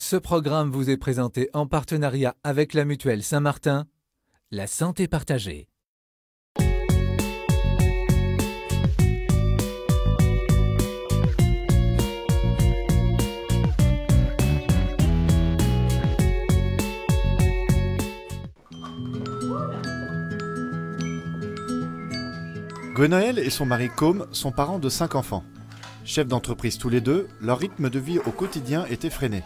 Ce programme vous est présenté en partenariat avec la Mutuelle Saint-Martin, la santé partagée. Gwenaëlle et son mari Côme sont parents de 5 enfants. Chefs d'entreprise tous les deux, leur rythme de vie au quotidien est effréné.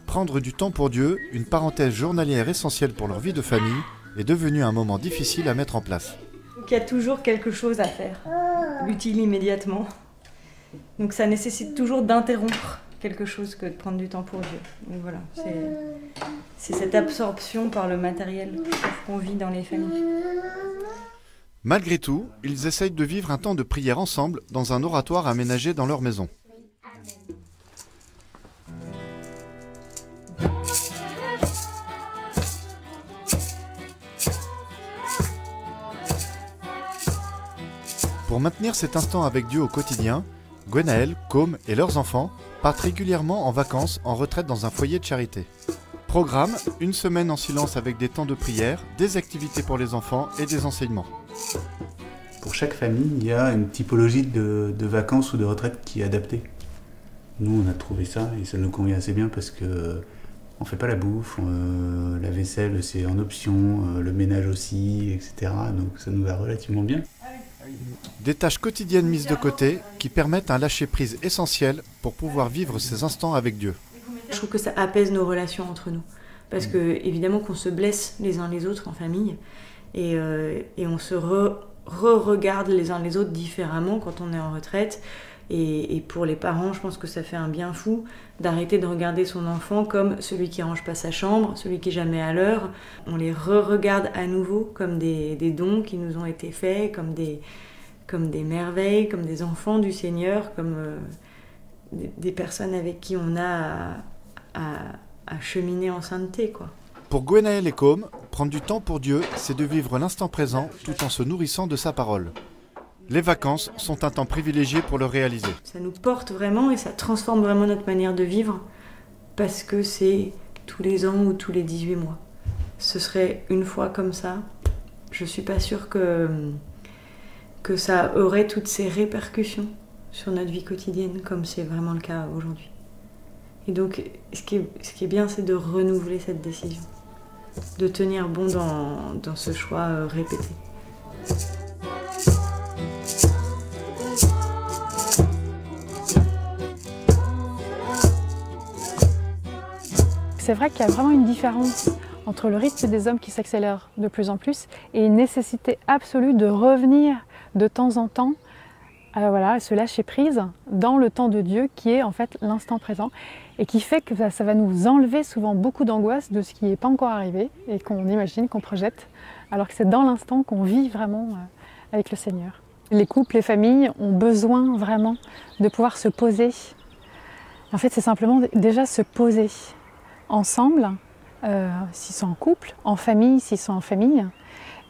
Prendre du temps pour Dieu, une parenthèse journalière essentielle pour leur vie de famille, est devenu un moment difficile à mettre en place. Il y a toujours quelque chose à faire, utile immédiatement. Donc ça nécessite toujours d'interrompre quelque chose que de prendre du temps pour Dieu. Donc voilà, c'est cette absorption par le matériel qu'on vit dans les familles. Malgré tout, ils essayent de vivre un temps de prière ensemble dans un oratoire aménagé dans leur maison. Pour maintenir cet instant avec Dieu au quotidien, Gwenaëlle, Côme et leurs enfants partent régulièrement en vacances en retraite dans un foyer de charité. Programme, une semaine en silence avec des temps de prière, des activités pour les enfants et des enseignements. Pour chaque famille, il y a une typologie de vacances ou de retraite qui est adaptée. Nous, on a trouvé ça et ça nous convient assez bien parce que on fait pas la bouffe, la vaisselle c'est en option, le ménage aussi, etc. Donc ça nous va relativement bien. Des tâches quotidiennes mises de côté qui permettent un lâcher-prise essentiel pour pouvoir vivre ces instants avec Dieu. Je trouve que ça apaise nos relations entre nous. Parce que, évidemment, qu'on se blesse les uns les autres en famille et on se re-regarde les uns les autres différemment quand on est en retraite. Et pour les parents, je pense que ça fait un bien fou d'arrêter de regarder son enfant comme celui qui range pas sa chambre, celui qui est jamais à l'heure. On les re-regarde à nouveau comme des dons qui nous ont été faits, comme des merveilles, comme des enfants du Seigneur, comme des personnes avec qui on a à cheminer en sainteté, quoi. Pour Gwenaëlle et Côme, prendre du temps pour Dieu, c'est de vivre l'instant présent tout en se nourrissant de sa parole. Les vacances sont un temps privilégié pour le réaliser. Ça nous porte vraiment et ça transforme vraiment notre manière de vivre parce que c'est tous les ans ou tous les 18 mois. Ce serait une fois comme ça, je suis pas sûre que ça aurait toutes ces répercussions sur notre vie quotidienne comme c'est vraiment le cas aujourd'hui. Et donc, ce qui est bien, c'est de renouveler cette décision, de tenir bon dans ce choix répété. C'est vrai qu'il y a vraiment une différence entre le rythme des hommes qui s'accélère de plus en plus et une nécessité absolue de revenir de temps en temps à se lâcher prise dans le temps de Dieu qui est en fait l'instant présent et qui fait que ça va nous enlever souvent beaucoup d'angoisse de ce qui n'est pas encore arrivé et qu'on imagine, qu'on projette, alors que c'est dans l'instant qu'on vit vraiment avec le Seigneur. Les couples, les familles ont besoin vraiment de pouvoir se poser. En fait, c'est simplement déjà se poser ensemble, s'ils sont en couple, en famille, s'ils sont en famille.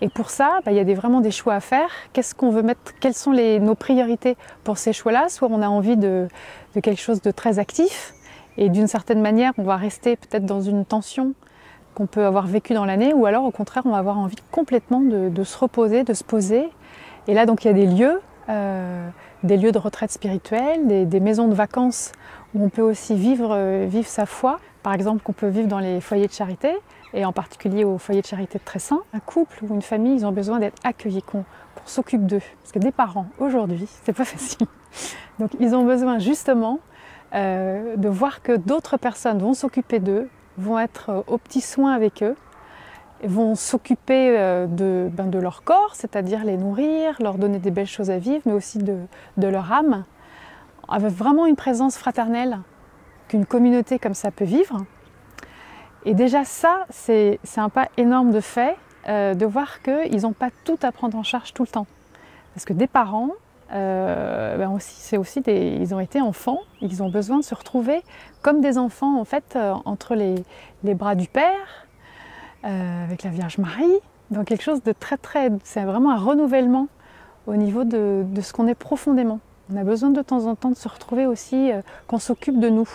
Et pour ça, il y a vraiment des choix à faire. Qu'est-ce qu'on veut mettre, quelles sont nos priorités pour ces choix-là? Soit on a envie de quelque chose de très actif, et d'une certaine manière, on va rester peut-être dans une tension qu'on peut avoir vécue dans l'année, ou alors au contraire, on va avoir envie complètement de se reposer, de se poser. Et là, donc, il y a des lieux de retraite spirituelle, des maisons de vacances où on peut aussi vivre sa foi. Par exemple, qu'on peut vivre dans les foyers de charité, et en particulier au foyer de charité de Tressan. Un couple ou une famille, ils ont besoin d'être accueillis, qu'on s'occupe d'eux. Parce que des parents, aujourd'hui, c'est pas facile. Donc ils ont besoin justement de voir que d'autres personnes vont s'occuper d'eux, vont être aux petits soins avec eux, vont s'occuper de leur corps, c'est-à-dire les nourrir, leur donner des belles choses à vivre, mais aussi de leur âme, avec vraiment une présence fraternelle qu'une communauté comme ça peut vivre. Et déjà ça, c'est un pas énorme de fait, de voir qu'ils n'ont pas tout à prendre en charge tout le temps. Parce que des parents, ils ont été enfants, ils ont besoin de se retrouver comme des enfants en fait, entre les bras du Père, avec la Vierge Marie. Donc quelque chose de c'est vraiment un renouvellement au niveau de ce qu'on est profondément. On a besoin de temps en temps de se retrouver aussi, qu'on s'occupe de nous.